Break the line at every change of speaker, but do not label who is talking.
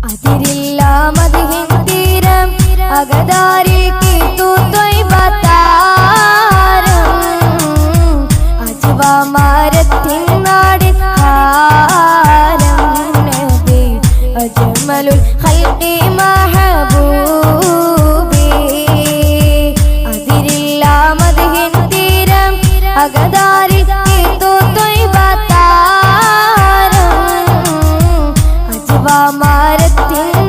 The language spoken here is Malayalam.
അതിരില്ല മദ്ഹിൻ തീരം അകതാരിൽ കീർത്തു ത്വയ്ബത്താരം അജ്വ മരത്തിൻ നാട് ഹാരം നബി അജ്മലുൽ ഖൽഖി മഹബൂബി അതിരില്ല മദ്ഹിൻ തീരം അകതാരിൽ കീർത്തു ത്വയ്ബത്താരം അജ്വ മരത്തിൻ